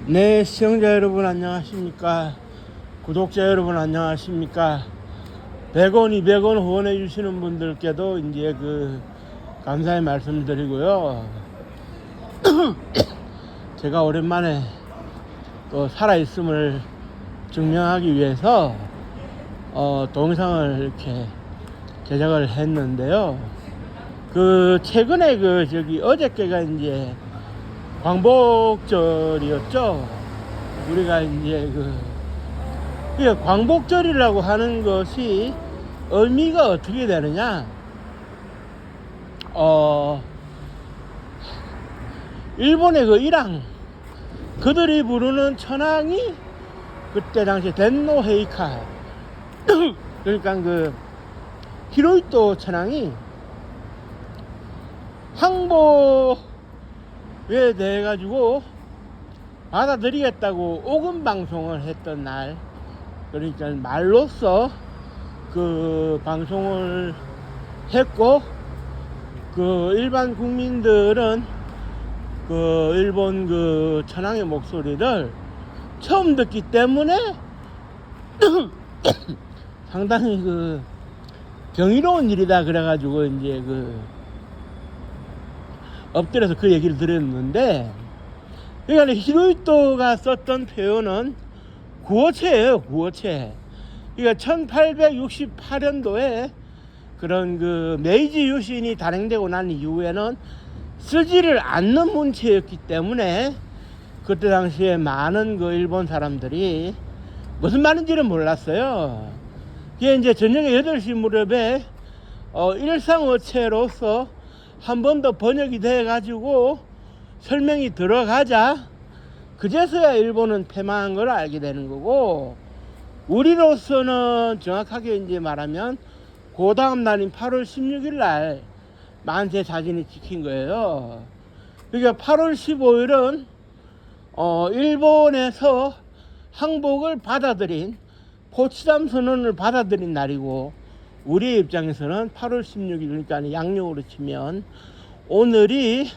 네, 시청자 여러분 안녕하십니까? 구독자 여러분 안녕하십니까? 100원, 200원 후원해 주시는 분들께도 이제 감사의 말씀드리고요. 제가 오랜만에 또 살아있음을 증명하기 위해서 동영상을 이렇게 제작을 했는데요. 최근에 어저께가 이제 광복절이었죠. 우리가 이제 광복절이라고 하는 것이 의미가 어떻게 되느냐? 일본의 일왕, 그들이 부르는 천황이 그때 당시 덴노 헤이카 그러니까 히로히토 천황이 항복에 대해 가지고 받아들이겠다고 오금 방송을 했던 날, 그러니까 말로써 방송을 했고, 일반 국민들은 일본 천황의 목소리를 처음 듣기 때문에 상당히 경이로운 일이다 그래가지고 이제 엎드려서 그 얘기를 들었는데, 그러니까 히로히토가 썼던 표현은 구어체예요, 구어체. 그러니까 1868년도에 그런 메이지 유신이 단행되고 난 이후에는 쓰지를 않는 문체였기 때문에 그때 당시에 많은 일본 사람들이 무슨 말인지는 몰랐어요. 그게 이제 저녁에 8시 무렵에 일상어체로서 한 번 더 번역이 돼 가지고 설명이 들어가자 그제서야 일본은 패망한 걸 알게 되는 거고, 우리로서는 정확하게 이제 말하면 그 다음 날인 8월 16일 날 만세 사진이 찍힌 거예요. 그러니까 8월 15일은 일본에서 항복을 받아들인, 포츠담 선언을 받아들인 날이고, 우리 입장에서는 8월 16일, 그러니까 양력으로 치면 오늘이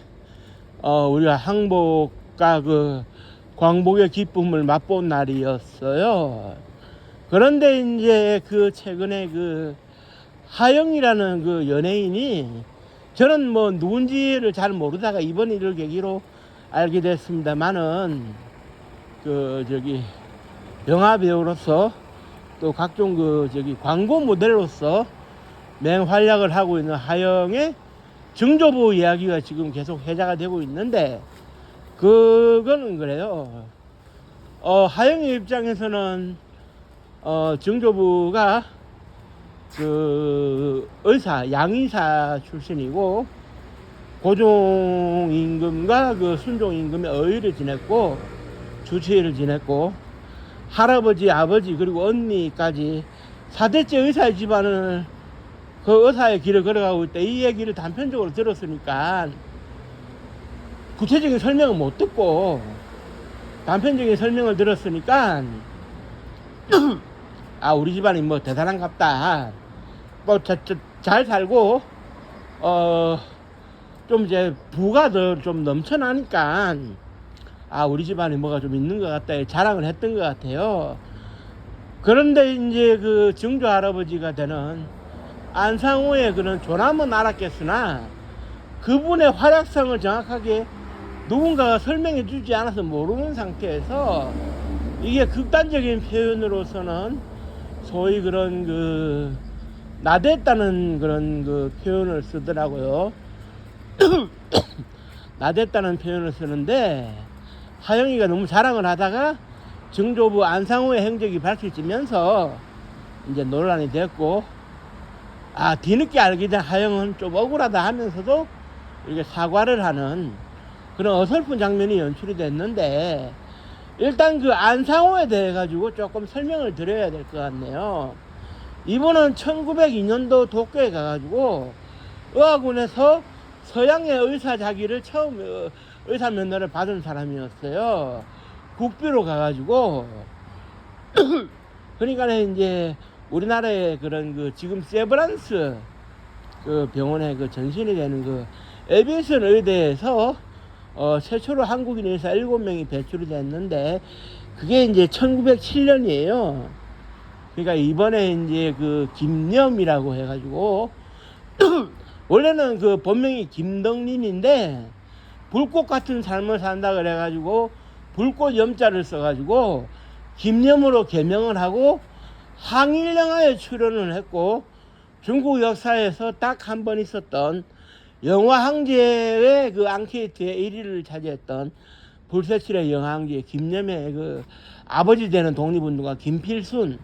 우리가 항복과 광복의 기쁨을 맛본 날이었어요. 그런데 이제 최근에 하영이라는 연예인이, 저는 누군지를 잘 모르다가 이번 일을 계기로 알게 됐습니다만은 영화 배우로서 또 각종 광고 모델로서 맹활약을 하고 있는 하영의 증조부 이야기가 지금 계속 회자가 되고 있는데, 그거는 그래요. 하영의 입장에서는 증조부가 의사, 양의사 출신이고, 고종임금과 순종임금의 어의를 지냈고, 주치의를 지냈고, 할아버지, 아버지, 그리고 언니까지 4대째 의사의 집안을 의사의 길을 걸어가고 있다. 이 얘기를 단편적으로 들었으니까 구체적인 설명을 못 듣고 단편적인 설명을 들었으니까 우리 집안이 대단한갑다, 잘 살고 좀 이제 부가 더 좀 넘쳐나니까 우리 집안에 뭐가 좀 있는 것 같다 자랑을 했던 것 같아요. 그런데 이제 증조 할아버지가 되는 안상호의 그런 조남은 알았겠으나 그분의 활약상을 정확하게 누군가가 설명해 주지 않아서 모르는 상태에서, 이게 극단적인 표현으로서는 소위 그런 나댔다는 그런 표현을 쓰더라고요. 나댔다는 표현을 쓰는데, 하영이가 너무 자랑을 하다가 증조부 안상호의 행적이 밝혀지면서 이제 논란이 됐고, 뒤늦게 알게 된 하영은 좀 억울하다 하면서도 이렇게 사과를 하는 그런 어설픈 장면이 연출이 됐는데, 일단 안상호에 대해 가지고 조금 설명을 드려야 될 것 같네요. 이분은 1902년도 도쿄에 가가지고 의학원에서 서양의 의사 자기를 처음 의사 면허를 받은 사람이었어요. 국비로 가가지고 그러니까 이제 우리나라의 그런 지금 세브란스 병원의 전신이 되는 에비슨 의대에서 최초로 한국인 의사 7명이 배출이 됐는데 그게 이제 1907년이에요. 그러니까 이번에 이제 그 김염이라고 해가지고 원래는 그 본명이 김덕린인데 불꽃 같은 삶을 산다 그래가지고 불꽃 염자를 써가지고 김염으로 개명을 하고 항일 영화에 출연을 했고 중국 역사에서 딱 한 번 있었던 영화 항제의 그 앙케이트에 1위를 차지했던 불세칠의 영화 항제 김염의 그 아버지 되는 독립운동가 김필순,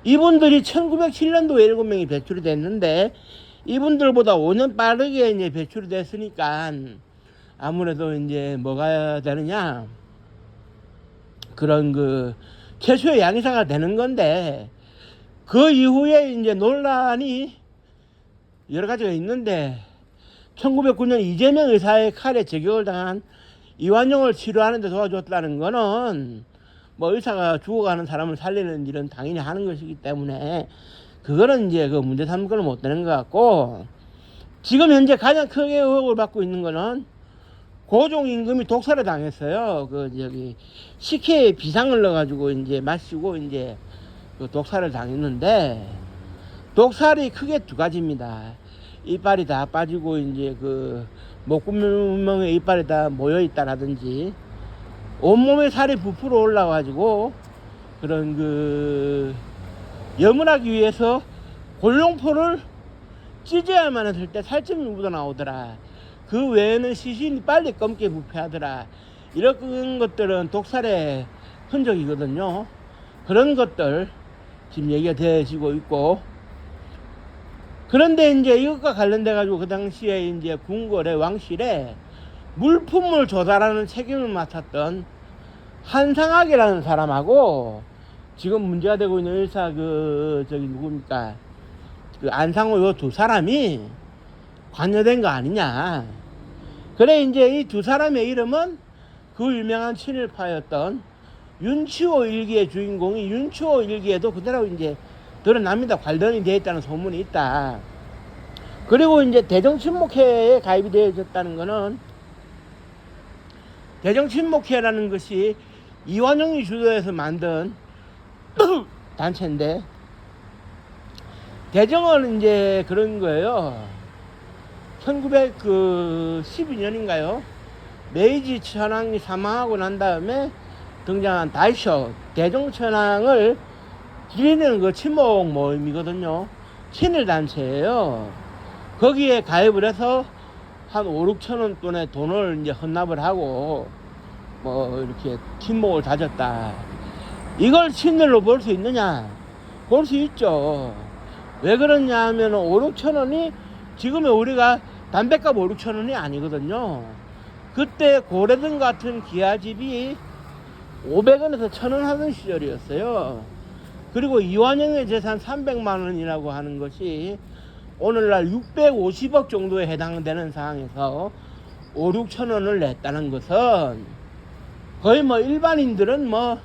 이분들이 1907년도에 7명이 배출이 됐는데 이분들보다 5년 빠르게 이제 배출이 됐으니까 아무래도 이제 뭐가 되느냐, 그런 그 최초의 양의사가 되는 건데 그 이후에 이제 논란이 여러 가지가 있는데 1909년 이재명 의사의 칼에 저격을 당한 이완용을 치료하는 데 도와줬다는 거는 뭐 의사가 죽어가는 사람을 살리는 일은 당연히 하는 것이기 때문에 그거는 이제 그 문제 삼고는 못 되는 것 같고, 지금 현재 가장 크게 의혹을 받고 있는 거는 고종 임금이 독살을 당했어요. 그 저기 식혜에 비상을 넣어가지고 이제 마시고 이제 그 독살을 당했는데 독살이 크게 두 가지입니다. 이빨이 다 빠지고 이제 그 목구멍에 이빨이 다 모여 있다라든지 온몸에 살이 부풀어 올라가지고 그런 그 염을하기 위해서 골룡포를 찢어야만 했을 때 살점이 묻어 나오더라. 그 외에는 시신이 빨리 검게 부패하더라. 이런 것들은 독살의 흔적이거든요. 그런 것들 지금 얘기가 되어지고 있고, 그런데 이제 이것과 관련돼 가지고 그 당시에 이제 궁궐의 왕실에 물품을 조달하는 책임을 맡았던 한상학이라는 사람하고 지금 문제가 되고 있는 의사 그 저기 누굽니까, 그 안상호 요 두 사람이 관여된 거 아니냐. 그래 이제 이 두 사람의 이름은 그 유명한 친일파였던 윤치호 일기의 주인공이 윤치호 일기에도 그대로 이제 드러납니다. 관련이 되어 있다는 소문이 있다. 그리고 이제 대정친목회에 가입이 되어졌다는 거는, 대정친목회라는 것이 이완용이 주도해서 만든 단체인데 대정은 이제 그런 거예요. 1912년인가요? 메이지 천황이 사망하고 난 다음에 등장한 다이쇼 대종천황을 기리는 그 친목 모임이거든요. 친일단체예요. 거기에 가입을 해서 한 5, 6천 원 돈의 돈을 이제 헌납을 하고 뭐 이렇게 친목을 다졌다. 이걸 친일로 볼 수 있느냐? 볼 수 있죠. 왜 그러냐 하면 5, 6천 원이 지금의 우리가 담배값 5, 6천 원이 아니거든요. 그때 고래등 같은 기아집이 500원에서 1000원 하던 시절이었어요. 그리고 이완용의 재산 300만 원이라고 하는 것이 오늘날 650억 정도에 해당되는 상황에서 5, 6천 원을 냈다는 것은 거의 뭐 일반인들은 뭐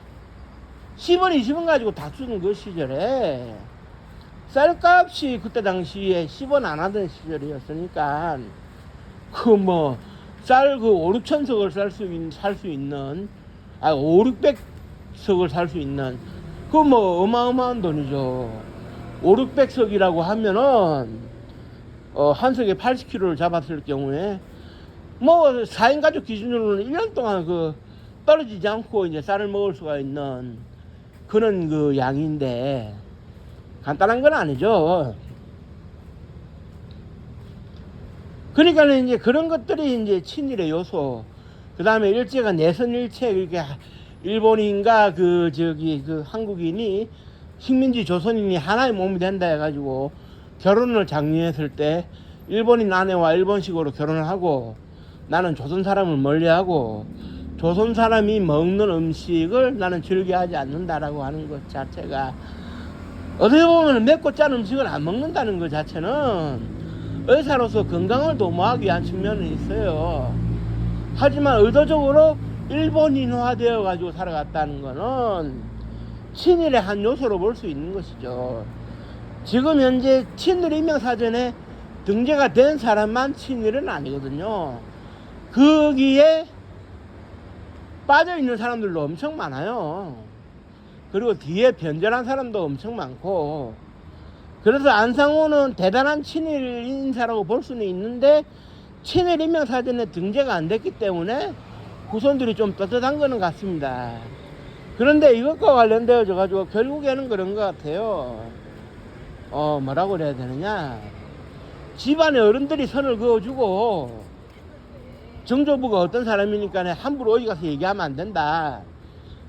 10원, 20원 가지고 다투는 그 시절에 쌀값이 그때 당시에 10원 안 하던 시절이었으니까 그 뭐 쌀 그 5, 6천석을 살 수 있는 5, 600석을 살 수 있는 그 뭐 어마어마한 돈이죠. 5, 600석이라고 하면은 한 석에 80kg를 잡았을 경우에 뭐 4인 가족 기준으로는 1년 동안 그 떨어지지 않고 이제 쌀을 먹을 수가 있는 그런 그 양인데 간단한 건 아니죠. 그러니까 이제 그런 것들이 이제 친일의 요소. 그 다음에 일제가 내선일체, 그러니까 일본인과 그 저기 그 한국인이 식민지 조선인이 하나의 몸이 된다 해가지고 결혼을 장려했을 때 일본인 아내와 일본식으로 결혼을 하고 나는 조선 사람을 멀리하고 조선 사람이 먹는 음식을 나는 즐겨하지 않는다라고 하는 것 자체가 어떻게 보면 맵고 짠 음식을 안 먹는다는 것 자체는 의사로서 건강을 도모하기 위한 측면이 있어요. 하지만 의도적으로 일본인화 되어 가지고 살아갔다는 거는 친일의 한 요소로 볼 수 있는 것이죠. 지금 현재 친일 인명사전에 등재가 된 사람만 친일은 아니거든요. 거기에 빠져있는 사람들도 엄청 많아요. 그리고 뒤에 변절한 사람도 엄청 많고, 그래서 안상호는 대단한 친일 인사라고 볼 수는 있는데 친일 인명사전에 등재가 안 됐기 때문에 후손들이 좀 떳떳한 거는 같습니다. 그런데 이것과 관련되어져 가지고 결국에는 그런 것 같아요. 뭐라고 그래야 되느냐, 집안의 어른들이 선을 그어주고 정조부가 어떤 사람이니까 함부로 어디 가서 얘기하면 안 된다,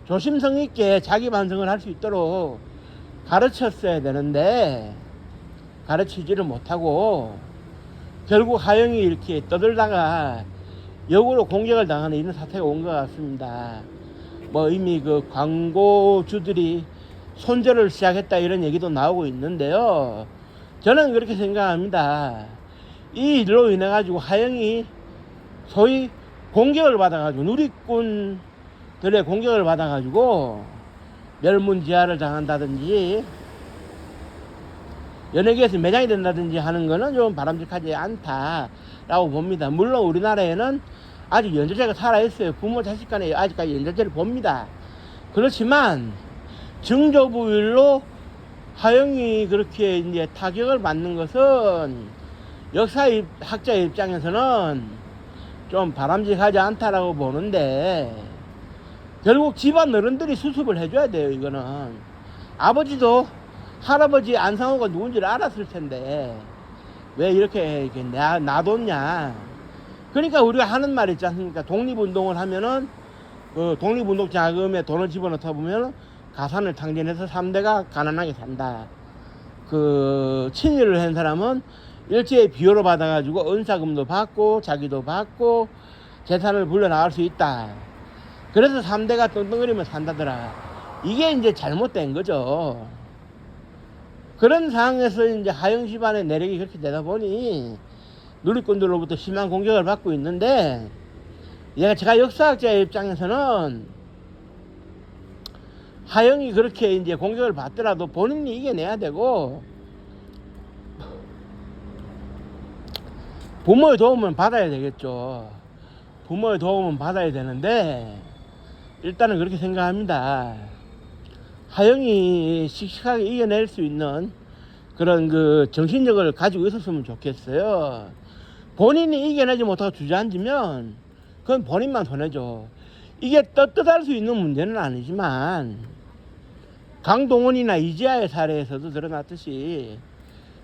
조심성 있게 자기 반성을 할 수 있도록 가르쳤어야 되는데 가르치지를 못하고 결국 하영이 이렇게 떠들다가 역으로 공격을 당하는 이런 사태가 온 것 같습니다. 뭐 이미 그 광고주들이 손절을 시작했다 이런 얘기도 나오고 있는데요. 저는 그렇게 생각합니다. 이 일로 인해 가지고 하영이 소위 공격을 받아 가지고, 누리꾼들의 공격을 받아 가지고 멸문지화를 당한다든지 연예계에서 매장이 된다든지 하는 거는 좀 바람직하지 않다라고 봅니다. 물론 우리나라에는 아직 연좌제가 살아있어요. 부모 자식 간에 아직까지 연좌제를 봅니다. 그렇지만 정조부 일로 하영이 그렇게 이제 타격을 받는 것은 역사학자의 입장에서는 좀 바람직하지 않다라고 보는데, 결국 집안 어른들이 수습을 해줘야 돼요. 이거는 아버지도 할아버지 안상호가 누군지를 알았을 텐데 왜 이렇게 놔뒀냐. 그러니까 우리가 하는 말 있지 않습니까? 독립운동을 하면은 그 독립운동 자금에 돈을 집어넣다 보면 가산을 탕진해서 3대가 가난하게 산다. 그 친일을 한 사람은 일제히 비호를 받아가지고 은사금도 받고 자기도 받고 재산을 불려나갈 수 있다. 그래서 3대가 떵떵거리며 산다더라. 이게 이제 잘못된 거죠. 그런 상황에서 이제 하영 집안의 내력이 그렇게 되다 보니 누리꾼들로부터 심한 공격을 받고 있는데, 제가 역사학자의 입장에서는 하영이 그렇게 이제 공격을 받더라도 본인이 이겨내야 되고 부모의 도움은 받아야 되겠죠. 부모의 도움은 받아야 되는데 일단은 그렇게 생각합니다. 하영이 씩씩하게 이겨낼 수 있는 그런 그 정신력을 가지고 있었으면 좋겠어요. 본인이 이겨내지 못하고 주저앉으면 그건 본인만 손해죠. 이게 떳떳할 수 있는 문제는 아니지만 강동원이나 이지아의 사례에서도 드러났듯이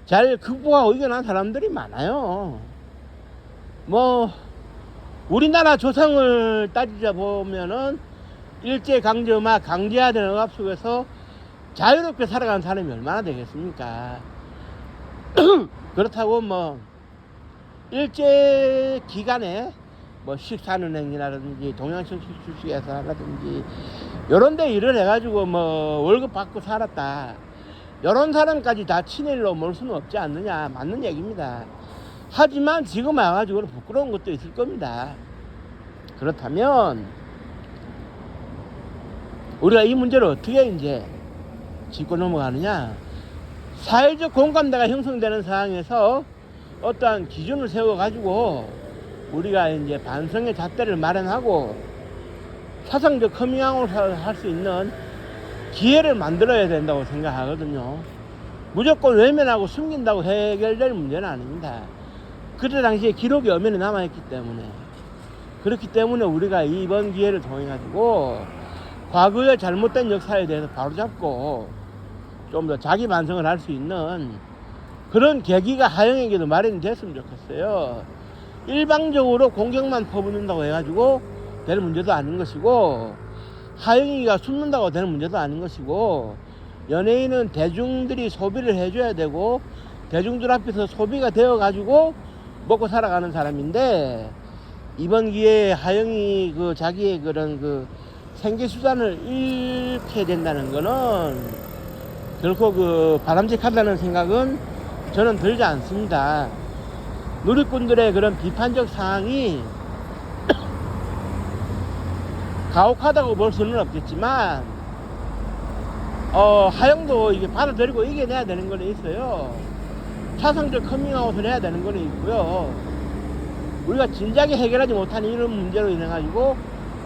잘 극복하고 이겨난 사람들이 많아요. 뭐 우리나라 조상을 따지자 보면은 일제강점화 강제화된 억압 속에서 자유롭게 살아가는 사람이 얼마나 되겠습니까? 그렇다고 뭐 일제 기간에 뭐 식산은행이라든지 동양식주식회사라든지 요런 데 일을 해가지고 뭐 월급 받고 살았다, 요런 사람까지 다 친일로 몰 수는 없지 않느냐, 맞는 얘기입니다. 하지만 지금 와가지고 부끄러운 것도 있을 겁니다. 그렇다면 우리가 이 문제를 어떻게 이제 짚고 넘어가느냐, 사회적 공감대가 형성되는 상황에서 어떠한 기준을 세워가지고 우리가 이제 반성의 잣대를 마련하고 사상적 커밍아웃을 할 수 있는 기회를 만들어야 된다고 생각하거든요. 무조건 외면하고 숨긴다고 해결될 문제는 아닙니다. 그때 당시에 기록이 엄연히 남아있기 때문에, 그렇기 때문에 우리가 이번 기회를 통해 가지고 과거의 잘못된 역사에 대해서 바로잡고 좀 더 자기 반성을 할 수 있는 그런 계기가 하영에게도 마련이 됐으면 좋겠어요. 일방적으로 공격만 퍼붓는다고 해가지고 될 문제도 아닌 것이고, 하영이가 숨는다고 되는 문제도 아닌 것이고, 연예인은 대중들이 소비를 해줘야 되고 대중들 앞에서 소비가 되어가지고 먹고 살아가는 사람인데, 이번 기회에 하영이 그 자기의 그런 그 생계 수단을 잃게 된다는 거는 결코 그 바람직하다는 생각은 저는 들지 않습니다. 누리꾼들의 그런 비판적 상황이 가혹하다고 볼 수는 없겠지만 하영도 이게 받아들이고 이겨내야 되는 건 있어요. 사상적 커밍아웃을 해야 되는 건 있고요. 우리가 진작에 해결하지 못한 이런 문제로 인해 가지고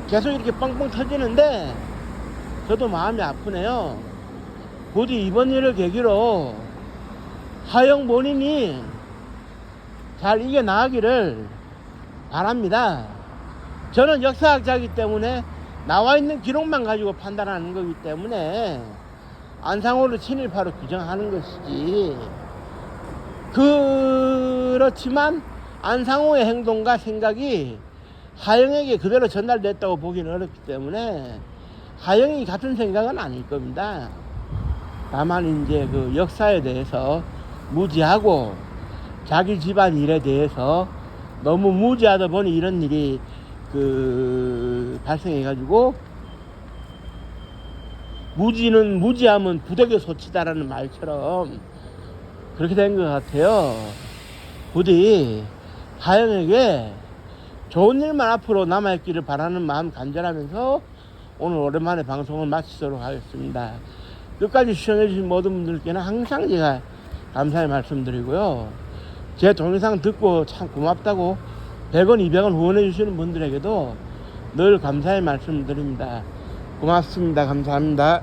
계속 이렇게 뻥뻥 터지는데 저도 마음이 아프네요. 부디 이번 일을 계기로 하영 본인이 잘 이겨나가기를 바랍니다. 저는 역사학자이기 때문에 나와 있는 기록만 가지고 판단하는 거기 때문에 안상호를 친일파로 규정하는 것이지, 그렇지만 안상호의 행동과 생각이 하영에게 그대로 전달됐다고 보기는 어렵기 때문에 하영이 같은 생각은 아닐 겁니다. 다만 이제 그 역사에 대해서 무지하고 자기 집안 일에 대해서 너무 무지하다 보니 이런 일이 발생해가지고, 무지하면 부득의 소치다라는 말처럼 그렇게 된 것 같아요. 부디 하영에게 좋은 일만 앞으로 남아있기를 바라는 마음 간절하면서 오늘 오랜만에 방송을 마치도록 하겠습니다. 끝까지 시청해주신 모든 분들께는 항상 제가 감사의 말씀드리고요. 제 동영상 듣고 참 고맙다고 100원, 200원 후원해주시는 분들에게도 늘 감사의 말씀드립니다. 고맙습니다. 감사합니다.